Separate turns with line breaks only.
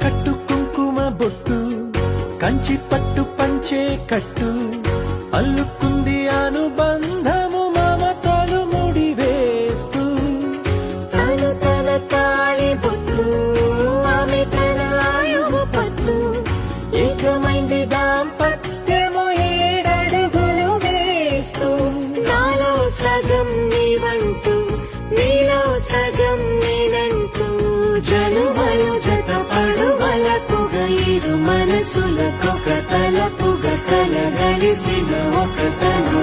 కట్టు కుంకుమ బొట్టు కంచి పట్టు పంచే కట్టు అల్లుకుంది అనుబంధము మమతలు ముడివేస్తూ
తను తన తాళి బొట్టు ఆమె తన ఆయువు పట్టు
ఏకమైంది దాంపత్యము ఏడడుగులు వేస్తూ
నాలో సగం నీవంటూ నీలో సగం నేనంటూ
జనుమలు జత పడువలకుగ ఇరు మనసులకొక తలపుగ కలగలిసిన ఒక తను